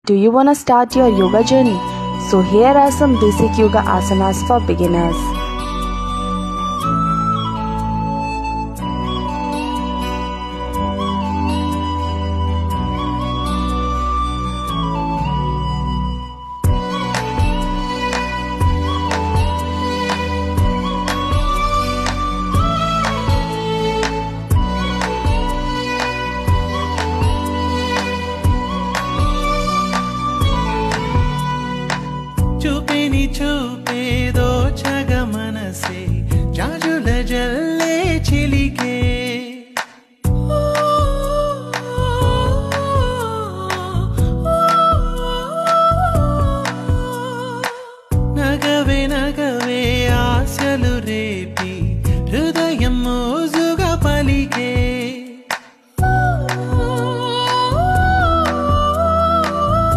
Do you want to start your yoga journey? So here are some basic yoga asanas for beginners. చూపే